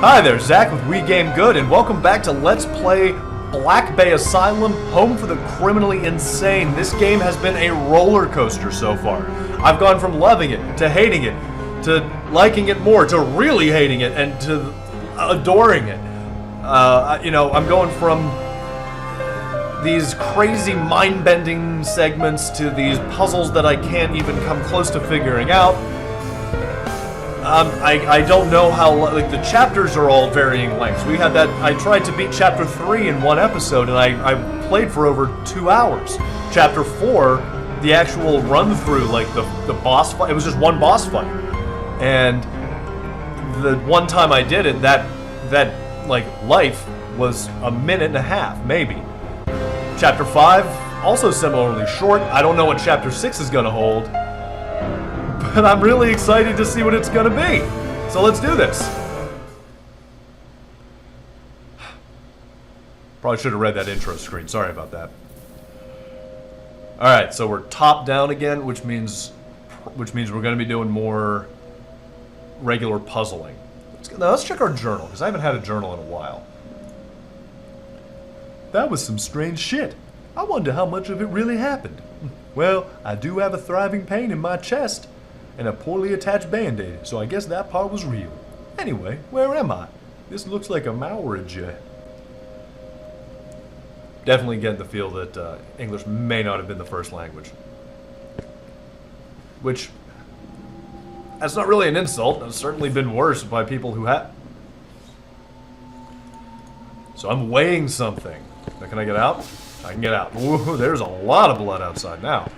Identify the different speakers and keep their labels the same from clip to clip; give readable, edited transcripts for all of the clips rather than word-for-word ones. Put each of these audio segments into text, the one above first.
Speaker 1: Hi there, Zach with We Game Good, and welcome back to Let's Play Blackbay Asylum, home for the criminally insane. This game has been a roller coaster so far. I've gone from loving it, to hating it, to liking it more, to really hating it, and to adoring it. I'm going from these crazy mind-bending segments to these puzzles that I can't even come close to figuring out. I don't know how, like, the chapters are all varying lengths. We had that, I tried to beat Chapter 3 in one episode, and I played for over 2 hours. Chapter 4, the actual run-through, like, the boss fight, it was just one boss fight. And the one time I did it, that life was a minute and a half, maybe. Chapter 5, also similarly short. I don't know what Chapter 6 is going to hold. But I'm really excited to see what it's gonna be. So let's do this. Probably should have read that intro screen. Sorry about that. Alright, so we're top down again, which means we're gonna be doing more regular puzzling. Let's check our journal, because I haven't had a journal in a while. That was some strange shit. I wonder how much of it really happened. Well, I do have a thriving pain in my chest. And a poorly attached band-aid, so I guess that part was real. Anyway, where am I? This looks like a marriage. Definitely getting the feel that English may not have been the first language. Which, that's not really an insult. It's certainly been worse by people who have. So I'm weighing something. Now, can I get out? I can get out. Ooh, there's a lot of blood outside now.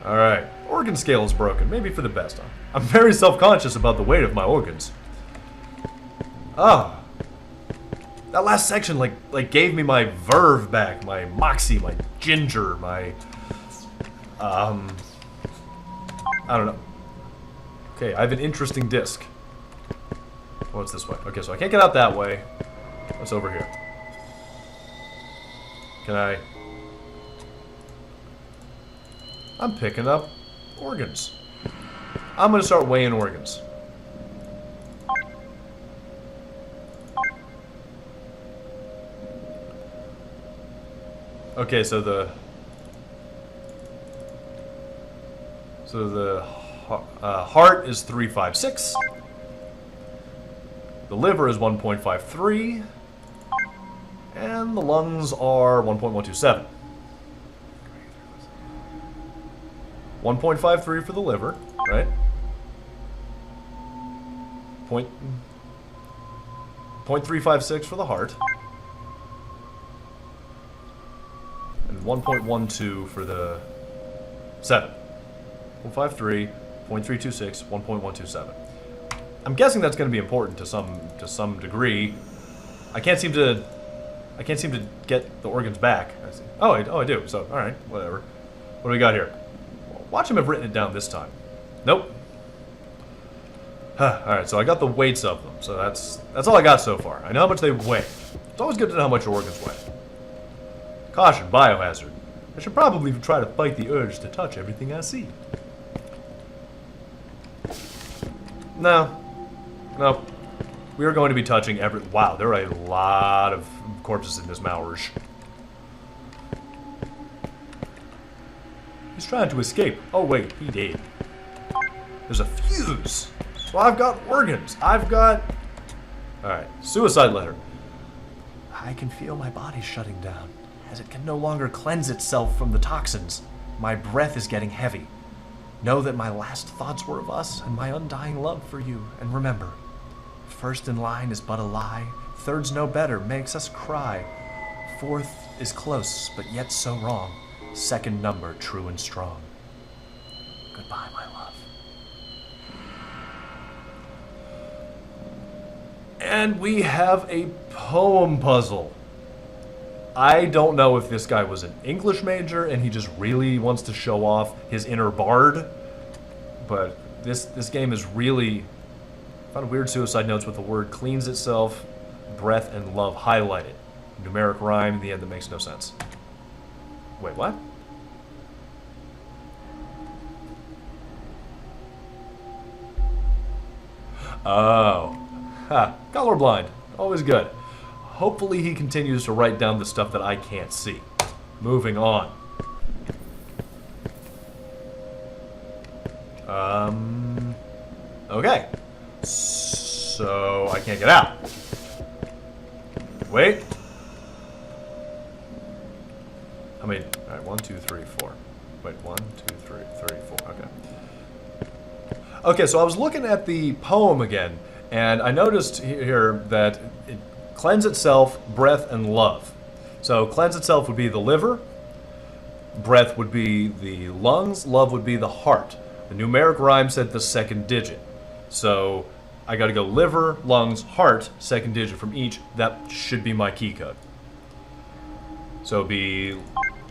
Speaker 1: Alright. Organ scale is broken. Maybe for the best. I'm very self-conscious about the weight of my organs. Ah. That last section, like gave me my verve back, my moxie, my ginger, my... I don't know. Okay, I have an interesting disc. What's this way? Okay, so I can't get out that way. What's over here? Can I... I'm picking up organs. I'm gonna start weighing organs. Okay, so the heart is 356. The liver is 1.53, and the lungs are 1.127. 1.53 for the liver, right? Point 0.356 for the heart. And 1.12 for the 7. 1.53, 0.326, 1.127. I'm guessing that's going to be important to some degree. I can't seem to get the organs back. I see. Oh, I do. So, all right, whatever. What do we got here? Watch him have written it down this time. Nope. Alright, so I got the weights of them. So that's all I got so far. I know how much they weigh. It's always good to know how much your organs weigh. Caution, biohazard. I should probably try to fight the urge to touch everything I see. No. Nope. We are going to be touching every... Wow, there are a lot of corpses in this marriage. He's trying to escape. Oh wait, he did. There's a fuse. So I've got organs. I've got... Alright, suicide letter. I can feel my body shutting down, as it can no longer cleanse itself from the toxins. My breath is getting heavy. Know that my last thoughts were of us and my undying love for you. And remember, first in line is but a lie. Third's no better, makes us cry. Fourth is close, but yet so wrong. Second number, true and strong. Goodbye, my love. And we have a poem puzzle. I don't know if this guy was an English major and he just really wants to show off his inner bard, but this game is really... I found weird suicide notes with the word cleans itself, breath, and love highlighted. Numeric rhyme in the end that makes no sense. Wait, what? Oh. Ha, colorblind. Always good. Hopefully he continues to write down the stuff that I can't see. Moving on. Okay. So I can't get out. Wait. I mean, alright, 1, 2, 3, 4. Wait, 1, 2, 3, 4. Okay. Okay, so I was looking at the poem again, and I noticed here that it cleanse itself, breath, and love. So cleanse itself would be the liver, breath would be the lungs, love would be the heart. The numeric rhyme said the second digit. So I gotta go liver, lungs, heart, second digit from each. That should be my key code. So it'd be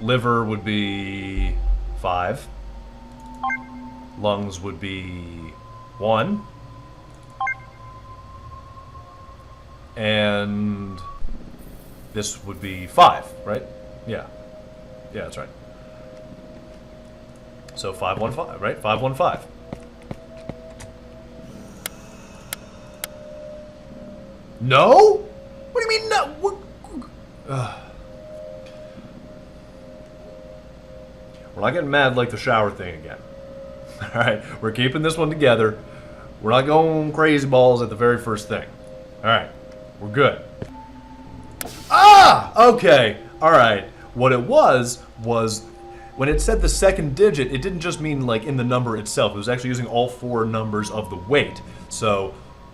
Speaker 1: liver would be 5. Lungs would be 1. And this would be 5, right? Yeah. Yeah, that's right. So 515, right? 515. No? What do you mean no? What? We're not getting mad like the shower thing again. Alright, we're keeping this one together. We're not going crazy balls at the very first thing. Alright, we're good. Ah! Okay, alright. What it was when it said the second digit, it didn't just mean like in the number itself. It was actually using all 4 numbers of the weight. So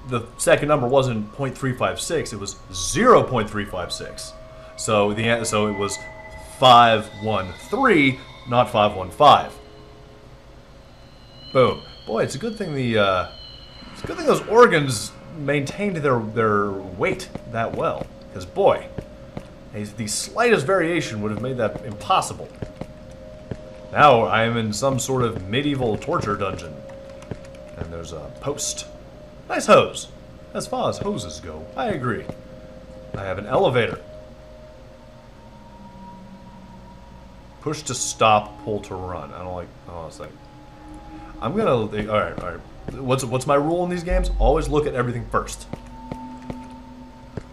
Speaker 1: the second number wasn't 0.356, it was 0.356. So it was 513, not 515. Boom. Boy, it's a good thing those organs maintained their weight that well. Because boy, the slightest variation would have made that impossible. Now I am in some sort of medieval torture dungeon. And there's a post. Nice hose. As far as hoses go, I agree. I have an elevator. Push to stop, pull to run. I don't like. Oh, it's like. I'm gonna. All right. What's my rule in these games? Always look at everything first.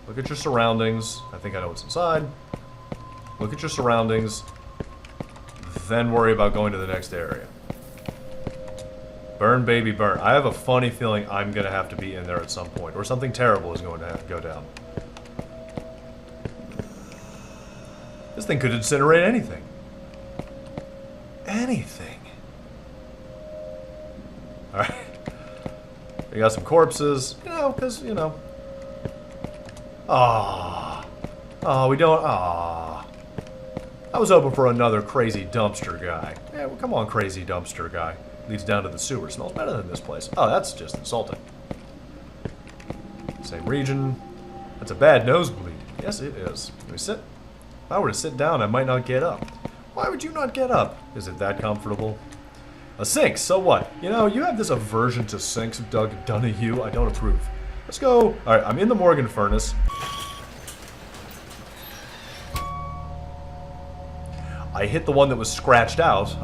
Speaker 1: Look at your surroundings. I think I know what's inside. Look at your surroundings. Then worry about going to the next area. Burn, baby, burn. I have a funny feeling I'm gonna have to be in there at some point, or something terrible is going to have to go down. This thing could incinerate anything. Anything. Alright. We got some corpses, because, we don't, I was hoping for another crazy dumpster guy. Yeah, well, come on, crazy dumpster guy. Leads down to the sewer. Smells better than this place. Oh, that's just insulting. Same region. That's a bad nosebleed. Yes, it is. Can we sit? If I were to sit down, I might not get up. Why would you not get up? Is it that comfortable? A sink, so what? You have this aversion to sinks, Doug Donahue. I don't approve. Let's go. Alright, I'm in the Morgan furnace. I hit the one that was scratched out.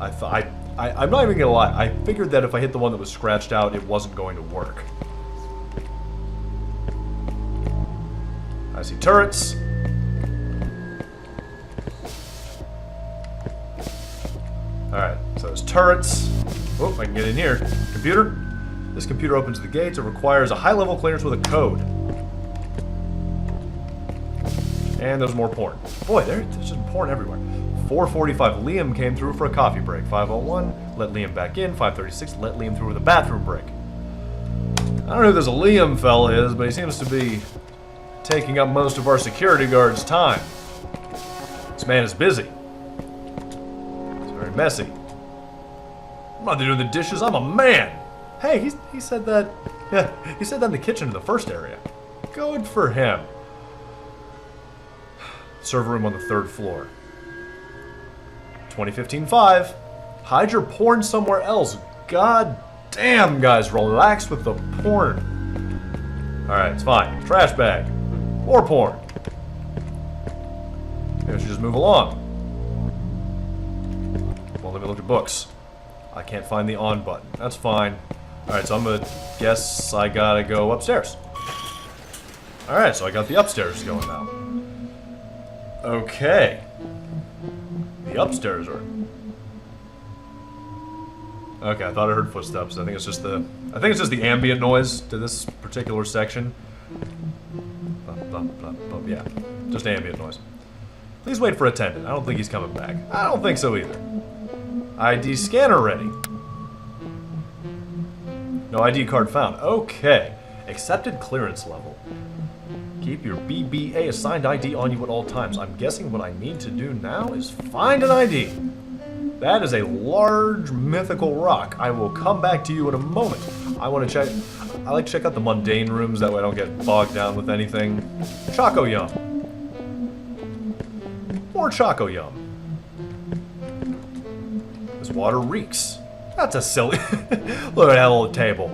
Speaker 1: I'm not even gonna lie. I figured that if I hit the one that was scratched out, it wasn't going to work. I see turrets. Alright, so there's turrets. Oh, I can get in here. Computer. This computer opens the gates. It requires a high-level clearance with a code. And there's more porn. Boy, there's just porn everywhere. 4:45, Liam came through for a coffee break. 5:01, let Liam back in. 5:36, let Liam through with a bathroom break. I don't know who this Liam fella is, but he seems to be taking up most of our security guards' time. This man is busy. It's very messy. I'm not doing the dishes, I'm a man! Hey, he said that... Yeah, he said that in the kitchen in the first area. Good for him. Server room on the 3rd floor. 2015-5. Hide your porn somewhere else. God damn, guys, relax with the porn. Alright, it's fine. Trash bag. More porn. Maybe I should just move along. Well, let me look at books. I can't find the on button. That's fine. Alright, so I'm gonna guess I gotta go upstairs. Alright, so I got the upstairs going now. Okay. The upstairs are... Okay, I thought I heard footsteps. I think it's just the ambient noise to this particular section. Yeah, just ambient noise. Please wait for attendant. I don't think he's coming back. I don't think so either. ID scanner ready. No ID card found. Okay. Accepted clearance level. Keep your BBA assigned ID on you at all times. I'm guessing what I need to do now is find an ID. That is a large mythical rock. I will come back to you in a moment. I want to check... I like to check out the mundane rooms, that way I don't get bogged down with anything. Choco Yum. More Choco Yum. This water reeks. That's a silly... Look at that little table.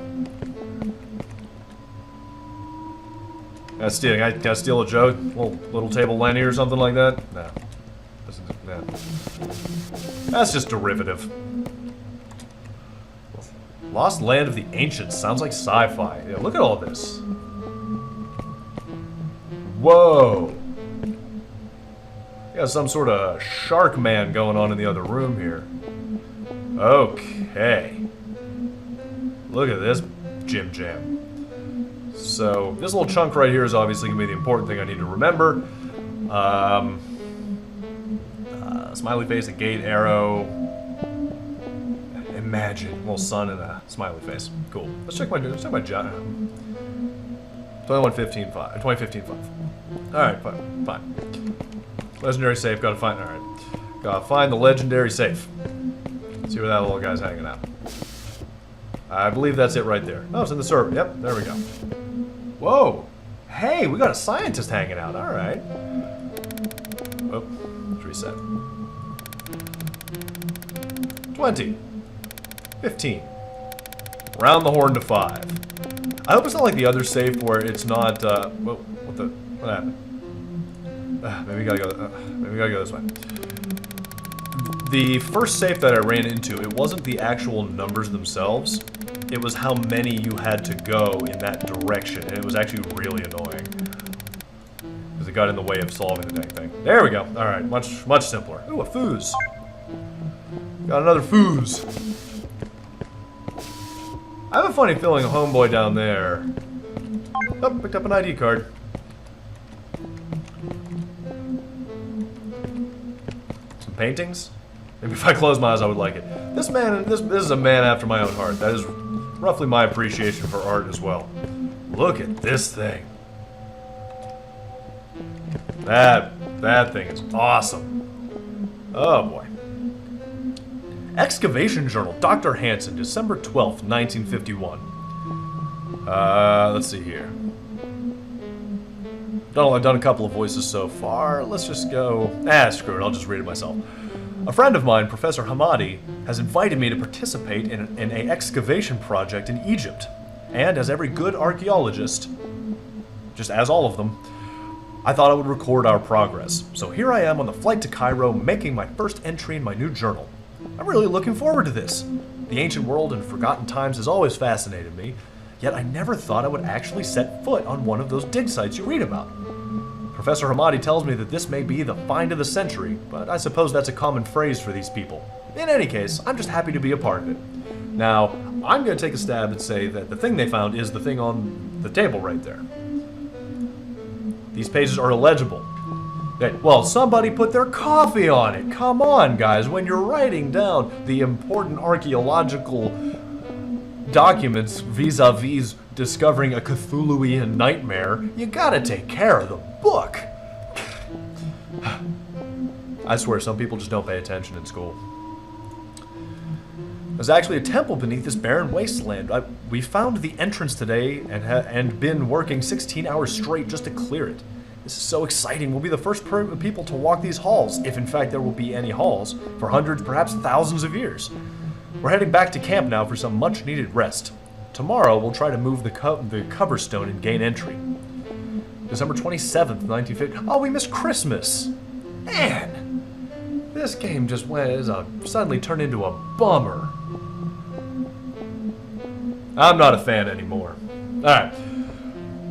Speaker 1: Can I steal a joke? Little table Lenny or something like that? No. No. That's just derivative. Lost Land of the Ancients. Sounds like sci-fi. Yeah, look at all this. Whoa. Got some sort of shark man going on in the other room here. Okay. Look at this Jim Jam. So, this little chunk right here is obviously going to be the important thing I need to remember. Smiley face, a gate arrow. Imagine. A little sun and a smiley face. Cool. Let's check my job. 2015-5. Alright, fine. Legendary safe, gotta find... Alright. Gotta find the legendary safe. See where that little guy's hanging out. I believe that's it right there. Oh, it's in the server. Yep, there we go. Whoa! Hey, we got a scientist hanging out. Alright. Oh, let's reset. 20. 15. Round the horn to 5. I hope it's not like the other safe where it's not, what happened? Maybe we gotta go this way. The first safe that I ran into, it wasn't the actual numbers themselves. It was how many you had to go in that direction, and it was actually really annoying. Because it got in the way of solving the dang thing. There we go. Alright, much simpler. Ooh, a foos. Got another foos. I have a funny feeling a homeboy down there... Oh, picked up an ID card. Some paintings? Maybe if I close my eyes I would like it. This is a man after my own heart. That is roughly my appreciation for art as well. Look at this thing. That thing is awesome. Oh boy. Excavation Journal, Dr. Hansen, December 12th, 1951. Let's see here. I've done a couple of voices so far. Let's just go... screw it, I'll just read it myself. A friend of mine, Professor Hamadi, has invited me to participate in an excavation project in Egypt. And as every good archaeologist, just as all of them, I thought I would record our progress. So here I am on the flight to Cairo, making my first entry in my new journal. I'm really looking forward to this. The ancient world and forgotten times has always fascinated me, yet I never thought I would actually set foot on one of those dig sites you read about. Professor Hamadi tells me that this may be the find of the century, but I suppose that's a common phrase for these people. In any case, I'm just happy to be a part of it. Now, I'm going to take a stab and say that the thing they found is the thing on the table right there. These pages are illegible. Well, somebody put their coffee on it. Come on, guys. When you're writing down the important archaeological documents vis-a-vis discovering a Cthulhuian nightmare, you gotta take care of the book. I swear, some people just don't pay attention in school. There's actually a temple beneath this barren wasteland. We found the entrance today and been working 16 hours straight just to clear it. This is so exciting. We'll be the first people to walk these halls, if in fact there will be any halls, for hundreds, perhaps thousands of years. We're heading back to camp now for some much-needed rest. Tomorrow, we'll try to move the cover stone and gain entry. December 27th, 1950. Oh, we missed Christmas! Man! This game just suddenly turned into a bummer. I'm not a fan anymore. Alright.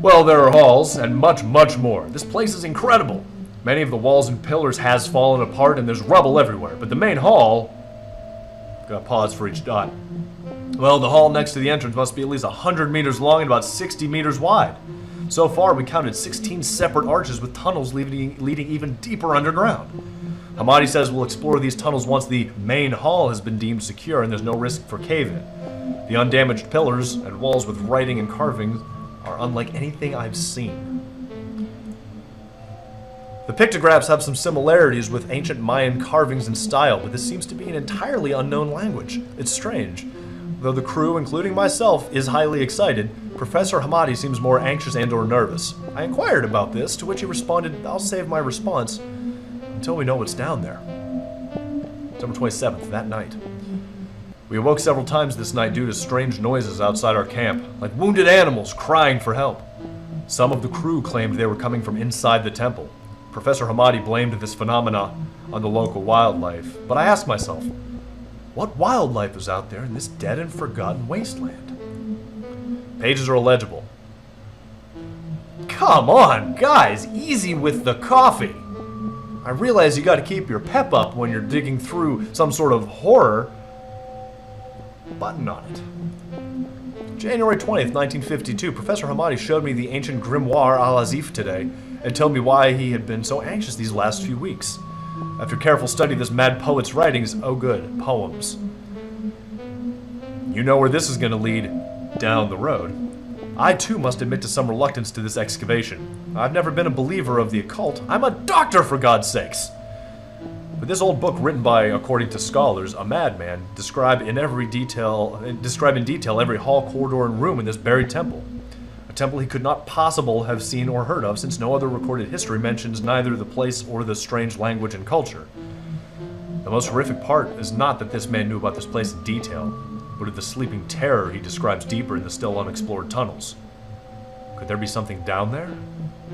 Speaker 1: Well, there are halls, and much, much more. This place is incredible. Many of the walls and pillars has fallen apart, and there's rubble everywhere. But the main hall... Got pause for each dot. Well, the hall next to the entrance must be at least 100 meters long and about 60 meters wide. So far, we counted 16 separate arches with tunnels leading even deeper underground. Hamadi says we'll explore these tunnels once the main hall has been deemed secure and there's no risk for cave-in. The undamaged pillars and walls with writing and carvings are unlike anything I've seen. The pictographs have some similarities with ancient Mayan carvings and style, but this seems to be an entirely unknown language. It's strange. Though the crew, including myself, is highly excited, Professor Hamadi seems more anxious and/or nervous. I inquired about this, to which he responded, "I'll save my response until we know what's down there." December 27th, that night. We awoke several times this night due to strange noises outside our camp, like wounded animals crying for help. Some of the crew claimed they were coming from inside the temple. Professor Hamadi blamed this phenomena on the local wildlife, but I asked myself, what wildlife is out there in this dead and forgotten wasteland? Pages are illegible. Come on, guys, easy with the coffee. I realize you gotta keep your pep up when you're digging through some sort of horror. Button on it. January 20th, 1952, Professor Hamadi showed me the ancient grimoire Al-Azif today and told me why he had been so anxious these last few weeks. After careful study of this mad poet's writings, oh good, poems. You know where this is going to lead. Down the road. I too must admit to some reluctance to this excavation. I've never been a believer of the occult. I'm a doctor, for God's sakes! But this old book written by, according to scholars, a madman, describe in detail every hall, corridor, and room in this buried temple. A temple he could not possibly have seen or heard of, since no other recorded history mentions neither the place or the strange language and culture. The most horrific part is not that this man knew about this place in detail, but of the sleeping terror he describes deeper in the still unexplored tunnels. Could there be something down there?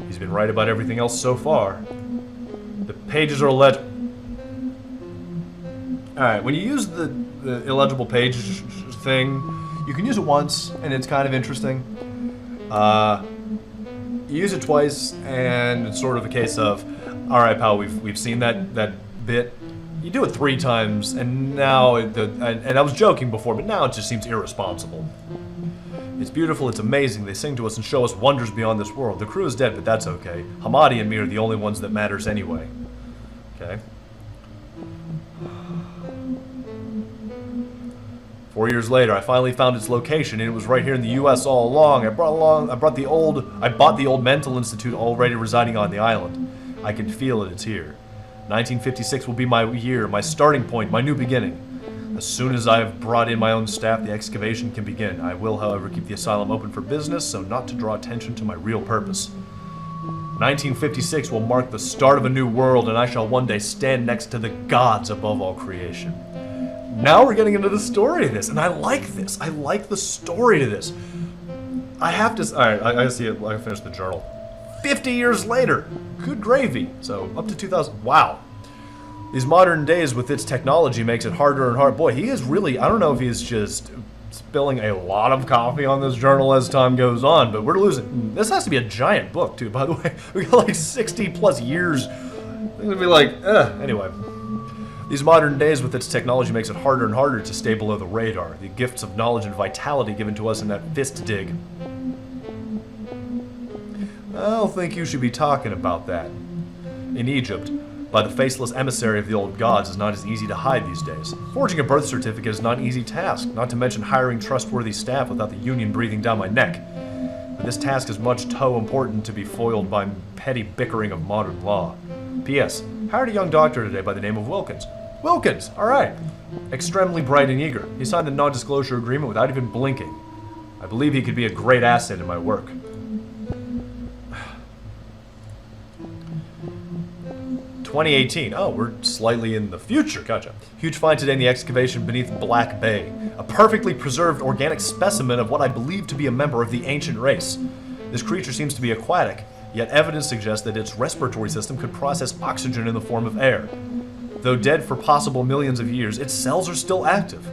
Speaker 1: He's been right about everything else so far. The pages are illegible. Alright, when you use the illegible page thing, you can use it once, and it's kind of interesting. You use it twice, and it's sort of a case of, alright pal, we've seen that bit. You do it 3 times, and now, and I was joking before, but now it just seems irresponsible. It's beautiful, it's amazing, they sing to us and show us wonders beyond this world. The crew is dead, but that's okay. Hamadi and me are the only ones that matters anyway. Okay? 4 years later, I finally found its location, and it was right here in the U.S. all along. I bought the old mental institute already residing on the island. I can feel it, it's here. 1956 will be my year, my starting point, my new beginning. As soon as I have brought in my own staff, the excavation can begin. I will, however, keep the asylum open for business, so not to draw attention to my real purpose. 1956 will mark the start of a new world, and I shall one day stand next to the gods above all creation. Now we're getting into the story of this, and I like this. I like the story of this. I have to... Alright, I gotta see it. I finished the journal. 50 years later! Good gravy. So, up to 2000... Wow. These modern days with its technology makes it harder and harder. Boy, he is really... I don't know if he's just spilling a lot of coffee on this journal as time goes on, but we're losing... This has to be a giant book, too, by the way. We got like 60 plus years. It's gonna be like... Anyway. These modern days with its technology makes it harder and harder to stay below the radar. The gifts of knowledge and vitality given to us in that fist dig. I don't think you should be talking about that. In Egypt, by the faceless emissary of the old gods is not as easy to hide these days. Forging a birth certificate is not an easy task, not to mention hiring trustworthy staff without the union breathing down my neck. But this task is much too important to be foiled by petty bickering of modern law. P.S. Hired a young doctor today by the name of Wilkins. Wilkins! Alright. Extremely bright and eager. He signed a non-disclosure agreement without even blinking. I believe he could be a great asset in my work. 2018. Oh, we're slightly in the future. Gotcha. Huge find today in the excavation beneath Blackbay. A perfectly preserved organic specimen of what I believe to be a member of the ancient race. This creature seems to be aquatic, yet evidence suggests that its respiratory system could process oxygen in the form of air. Though dead for possible millions of years, its cells are still active.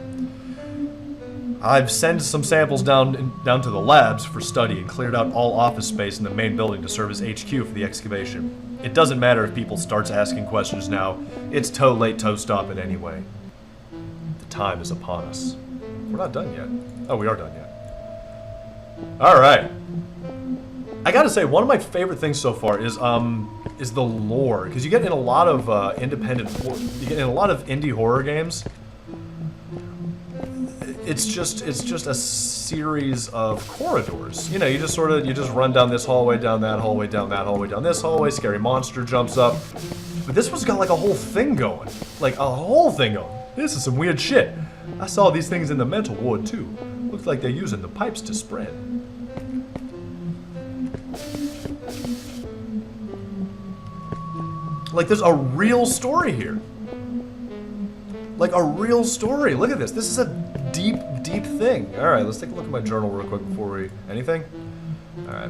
Speaker 1: I've sent some samples down to the labs for study and cleared out all office space in the main building to serve as HQ for the excavation. It doesn't matter if people starts asking questions now. It's toe late, toe stopping anyway. The time is upon us. We're not done yet. Oh, we are done yet. All right. I gotta say, one of my favorite things so far is the lore, because you get in a lot of you get in a lot of indie horror games. It's just a series of corridors. You know, you just run down this hallway, down that hallway, down that hallway, down this hallway. Scary monster jumps up. But this one's got like a whole thing going, like a whole thing going. This is some weird shit. I saw these things in the mental ward too. Looks like they're using the pipes to spread. Like there's a real story here. Like a real story. Look at this. This is a deep, deep thing. All right, let's take a look at my journal real quick before we... Anything? All right.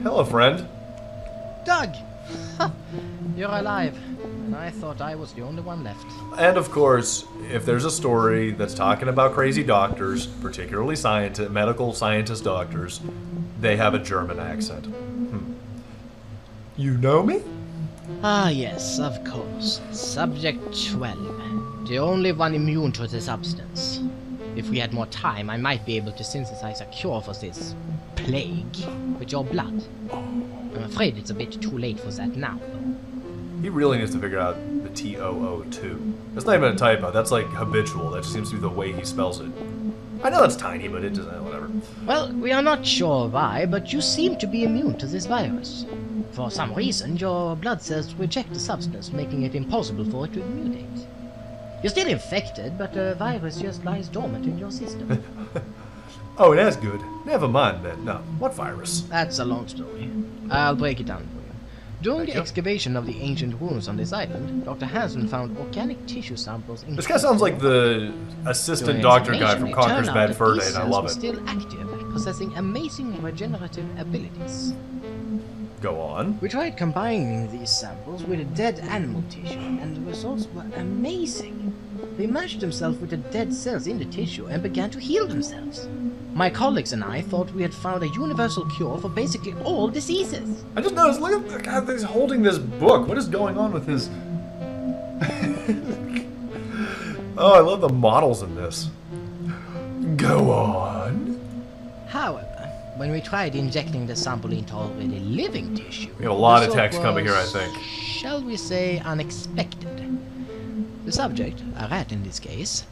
Speaker 1: Hello, friend.
Speaker 2: Doug! You're alive. And I thought I was the only one left.
Speaker 1: And of course, if there's a story that's talking about crazy doctors, particularly medical scientist doctors, they have a German accent. You know me?
Speaker 2: Ah, yes, of course. Subject 12. The only one immune to the substance. If we had more time, I might be able to synthesize a cure for this plague with your blood. I'm afraid it's a bit too late for that now, though.
Speaker 1: He really needs to figure out the T-O-O-2. That's not even a typo. That's like habitual. That just seems to be the way he spells it. I know that's tiny, but it doesn't... whatever.
Speaker 2: Well, we are not sure why, but you seem to be immune to this virus. For some reason, your blood cells reject the substance, making it impossible for it to mutate. You're still infected, but the virus just lies dormant in your system.
Speaker 1: Oh, that's good. Never mind then. No, what virus?
Speaker 2: That's a long story. I'll break it down for you. During the excavation of the ancient ruins on this island, Dr. Hansen found organic tissue samples in...
Speaker 1: This guy sounds like the assistant doctor guy from Conker's Bad Fur Day, and I love it.
Speaker 2: Still active, possessing amazing regenerative abilities.
Speaker 1: Go on.
Speaker 2: We tried combining these samples with dead animal tissue, and the results were amazing. They matched themselves with the dead cells in the tissue and began to heal themselves. My colleagues and I thought we had found a universal cure for basically all diseases. I
Speaker 1: just noticed, look at the guy he's holding this book. What is going on with his... Oh, I love the models in this. Go on.
Speaker 2: However, when we tried injecting the sample into already living tissue...
Speaker 1: We have a lot of text coming here, I think.
Speaker 2: Shall we say unexpected? The subject, a rat in this case,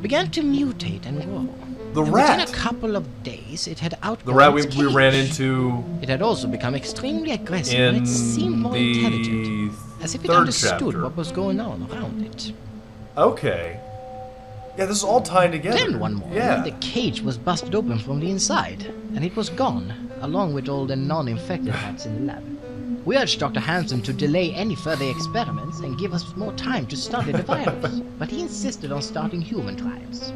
Speaker 2: began to mutate and grow.
Speaker 1: The rat?
Speaker 2: Within a couple of days, it had outgrown
Speaker 1: the rat
Speaker 2: its
Speaker 1: we
Speaker 2: cage.
Speaker 1: ran into...
Speaker 2: It had also become extremely aggressive, and it seemed more intelligent. As if it understood what was going on around it.
Speaker 1: Okay. Yeah, this is all tied together.
Speaker 2: Then one morning, the cage was busted open from the inside, and it was gone, along with all the non-infected rats in the lab. We urged Dr. Hansen to delay any further experiments and give us more time to study the virus, but he insisted on starting human trials.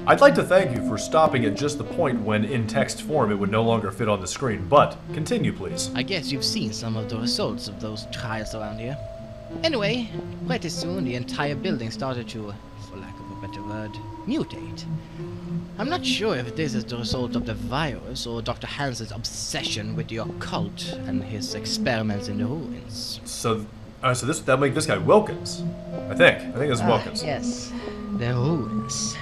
Speaker 1: I'd like to thank you for stopping at just the point when, in text form, it would no longer fit on the screen, but continue, please.
Speaker 2: I guess you've seen some of the results of those trials around here. Anyway, pretty soon the entire building started to, for lack of a better word, mutate. I'm not sure if this is the result of the virus or Dr. Hansen's obsession with the occult and his experiments in the ruins.
Speaker 1: So that'll make this guy Wilkins. I think this is Wilkins.
Speaker 2: Yes, the ruins.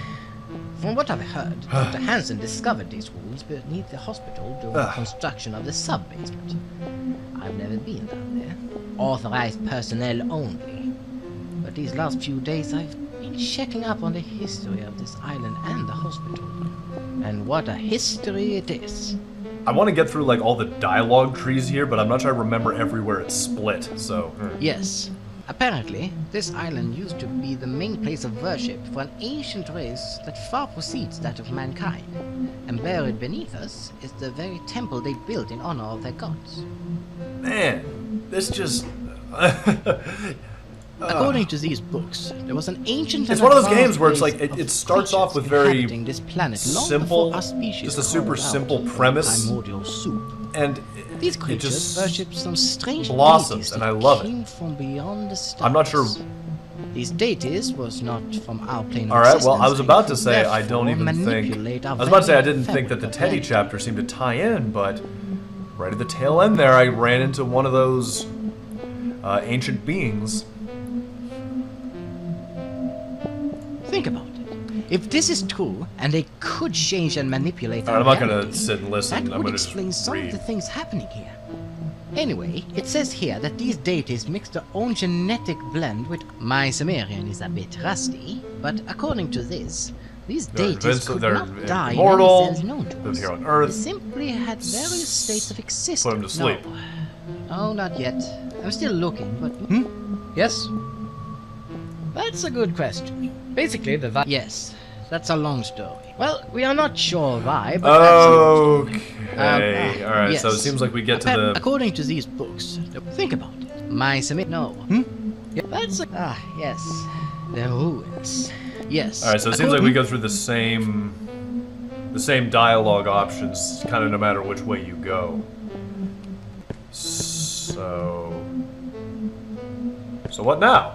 Speaker 2: From what I've heard, Dr. Hansen discovered these ruins beneath the hospital during the construction of the sub-basement. I've never been down there. Authorized personnel only. But these last few days I've been checking up on the history of this island and the hospital. And what a history it is.
Speaker 1: I want to get through like all the dialogue trees here, but I'm not sure I remember everywhere it's split, so...
Speaker 2: Yes. Apparently, this island used to be the main place of worship for an ancient race that far precedes that of mankind. And buried beneath us is the very temple they built in honor of their gods.
Speaker 1: Man, this just...
Speaker 2: According to these books, there was an ancient...
Speaker 1: It's one of those games where it's like, it starts off with very
Speaker 2: this planet
Speaker 1: simple, just a super simple premise, and
Speaker 2: these creatures worship some strange
Speaker 1: blossoms, and I love it.
Speaker 2: From beyond the stars.
Speaker 1: I'm not sure
Speaker 2: These deities was not from our plane of
Speaker 1: Alright,
Speaker 2: existence.
Speaker 1: well, I was
Speaker 2: and
Speaker 1: about to
Speaker 2: could
Speaker 1: say I
Speaker 2: therefore
Speaker 1: don't even think...
Speaker 2: manipulate our
Speaker 1: I was about to say I
Speaker 2: very
Speaker 1: didn't think that the
Speaker 2: fabric of
Speaker 1: Teddy
Speaker 2: reality.
Speaker 1: chapter seemed to tie in, but right at the tail end there, I ran into one of those ancient beings.
Speaker 2: Think about it. If this is true, and they could change and manipulate our
Speaker 1: I'm not gonna
Speaker 2: reality,
Speaker 1: sit and listen.
Speaker 2: that
Speaker 1: I'm
Speaker 2: would
Speaker 1: gonna just
Speaker 2: explain some of
Speaker 1: read.
Speaker 2: the things happening here. Anyway, it says here that these deities mix their own genetic blend with... My Sumerian is a bit rusty, but according to this, these deities could
Speaker 1: they're
Speaker 2: not die
Speaker 1: immortal,
Speaker 2: in any sense known to
Speaker 1: live
Speaker 2: us.
Speaker 1: here on
Speaker 2: They
Speaker 1: Earth.
Speaker 2: simply had various states of existence.
Speaker 1: Put 'em to sleep.
Speaker 2: No, not yet. I'm still looking, but... Yes? That's a good question. Basically, Yes, that's a long story. Well, we are not sure why, but that's a long story.
Speaker 1: Okay. Alright, so it
Speaker 2: yes.
Speaker 1: seems like we get to the...
Speaker 2: According to these books, think about it. My Sumerian... No. Yeah, that's a... yes. The ruins. Yes.
Speaker 1: Alright, so it seems like we go through the same dialogue options, kind of no matter which way you go. So what now?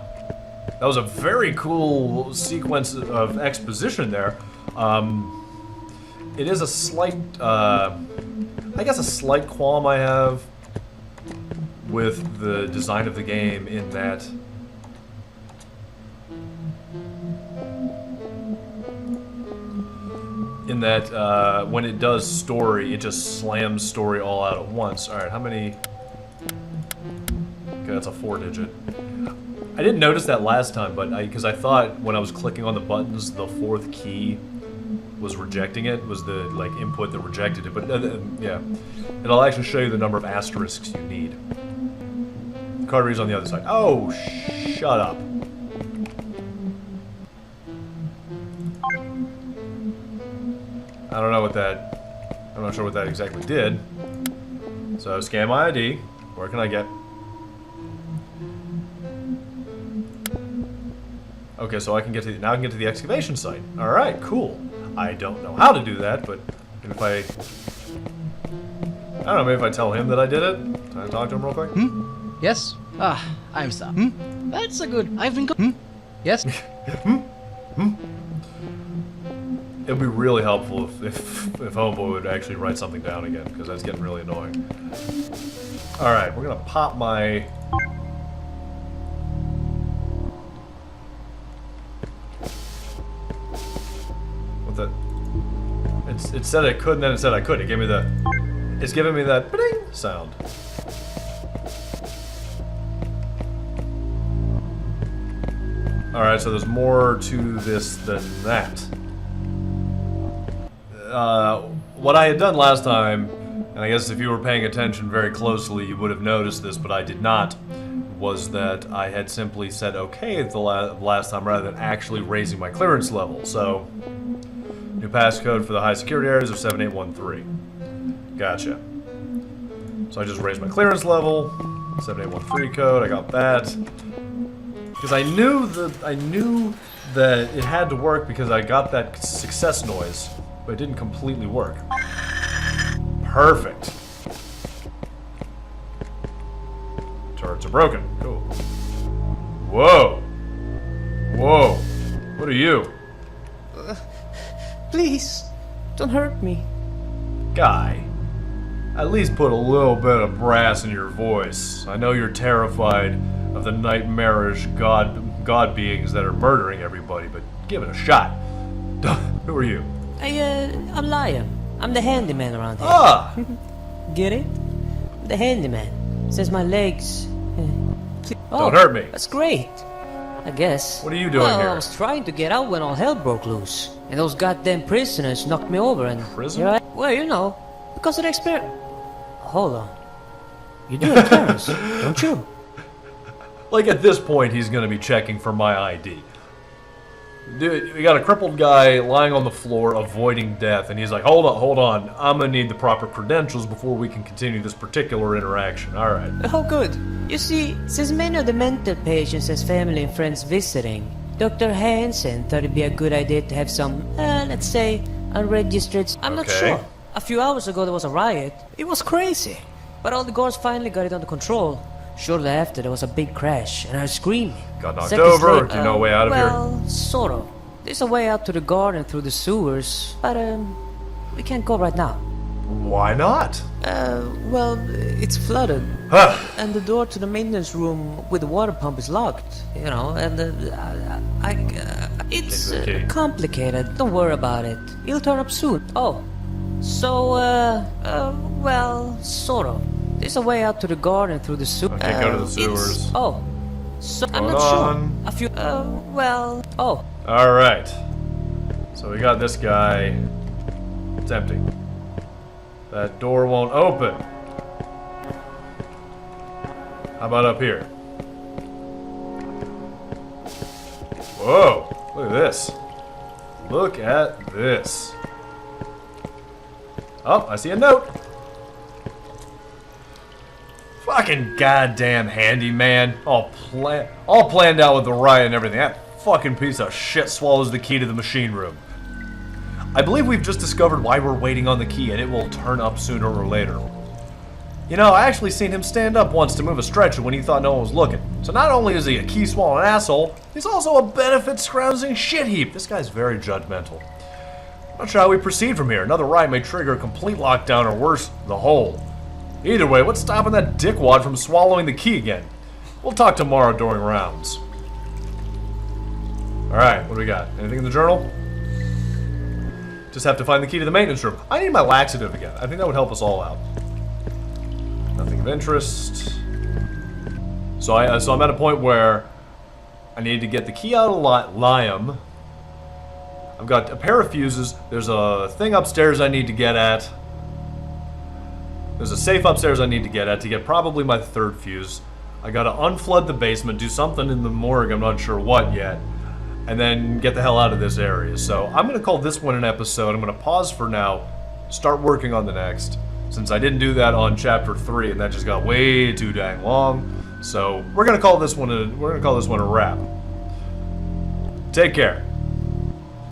Speaker 1: That was a very cool sequence of exposition there. It is a slight, I guess a slight qualm I have with the design of the game in that when it does story, it just slams story all out at once. Alright, how many... Okay, that's a 4-digit. I didn't notice that last time, but because I thought when I was clicking on the buttons, the 4th key was rejecting it, was the like input that rejected it. But yeah, it'll actually show you the number of asterisks you need. Card reader's on the other side. Oh, shut up. I don't know what that... I'm not sure what that exactly did. So, scan my ID. Where can I get... Okay, so I can get to now I can get to the excavation site. All right, cool. I don't know how to do that, but if I don't know, maybe if I tell him that I did it. Can I talk to him real quick?
Speaker 2: Yes? I'm sorry. That's a good... I've been Yes?
Speaker 1: It'd be really helpful if Homeboy would actually write something down again, because that's getting really annoying. All right, we're gonna pop my... What the... It said I could, and then it said I could. It gave me the... It's giving me that ding sound. Alright, so there's more to this than that. What I had done last time, and I guess if you were paying attention very closely, you would have noticed this, but I did not, was that I had simply said okay the last time rather than actually raising my clearance level. So, new passcode for the high security areas of 7813. Gotcha. So I just raised my clearance level, 7813 code, I got that. Because I knew that it had to work because I got that success noise, but it didn't completely work. Perfect. Turrets are broken. Cool. Whoa. Whoa. What are you?
Speaker 3: Please, don't hurt me.
Speaker 1: Guy, at least put a little bit of brass in your voice. I know you're terrified of the nightmarish god beings that are murdering everybody, but give it a shot. Who are you?
Speaker 3: I'm Lion. I'm the handyman around here.
Speaker 1: Ah!
Speaker 3: Get it? The handyman. Says my legs.
Speaker 1: Don't hurt me.
Speaker 3: That's great. I guess.
Speaker 1: What are you doing here?
Speaker 3: I was trying to get out when all hell broke loose. And those goddamn prisoners knocked me over and...
Speaker 1: Prison?
Speaker 3: Here well, you know, because of the experiment. Hold on. You do have cameras, don't you?
Speaker 1: Like at this point, he's gonna be checking for my ID. Dude, we got a crippled guy lying on the floor, avoiding death, and he's like, hold on, I'm gonna need the proper credentials before we can continue this particular interaction. Alright.
Speaker 3: Oh, good. You see, since many of the mental patients has family and friends visiting, Dr. Hansen thought it'd be a good idea to have some, let's say, unregistered... I'm not
Speaker 1: Okay.
Speaker 3: sure. A few hours ago there was a riot. It was crazy. But all the guards finally got it under control. Shortly after, there was a big crash, and I was screaming.
Speaker 1: Got knocked
Speaker 3: Seconds
Speaker 1: over?
Speaker 3: later-
Speaker 1: Do you know a way out of here?
Speaker 3: Well, sort of. There's a way out to the garden through the sewers, but we can't go right now.
Speaker 1: Why not?
Speaker 3: Well, it's flooded,
Speaker 1: Huh.
Speaker 3: and the door to the maintenance room with the water pump is locked. You know, and it's
Speaker 1: Okay.
Speaker 3: complicated. Don't worry about it. It'll turn up soon. Oh, so well, sort of. There's a way out to the garden through the sewer.
Speaker 1: Okay, go to the sewers.
Speaker 3: Oh, so I'm
Speaker 1: Hold
Speaker 3: not
Speaker 1: on.
Speaker 3: sure. A few. Well. Oh.
Speaker 1: All right. So we got this guy. It's empty. That door won't open. How about up here? Whoa! Look at this. Look at this. Oh, I see a note. Fucking goddamn handyman. All planned out with the riot and everything. That fucking piece of shit swallows the key to the machine room. I believe we've just discovered why we're waiting on the key, and it will turn up sooner or later. You know, I actually seen him stand up once to move a stretcher when he thought no one was looking. So not only is he a key-swallowing asshole, he's also a benefit-scrounging shit heap. This guy's very judgmental. Not sure how we proceed from here. Another riot may trigger a complete lockdown, or worse, the whole. Either way, what's stopping that dickwad from swallowing the key again? We'll talk tomorrow during rounds. Alright, what do we got? Anything in the journal? Just have to find the key to the maintenance room. I need my laxative again. I think that would help us all out. Nothing of interest. So I'm at a point where I need to get the key out of Liam. I've got a pair of fuses. There's a thing upstairs I need to get at. There's a safe upstairs I need to get at to get probably my third fuse. I gotta unflood the basement, do something in the morgue, I'm not sure what yet, and then get the hell out of this area. So I'm gonna call this one an episode. I'm gonna pause for now, start working on the next, since I didn't do that on chapter 3 and that just got way too dang long. So we're gonna call this one a wrap. Take care.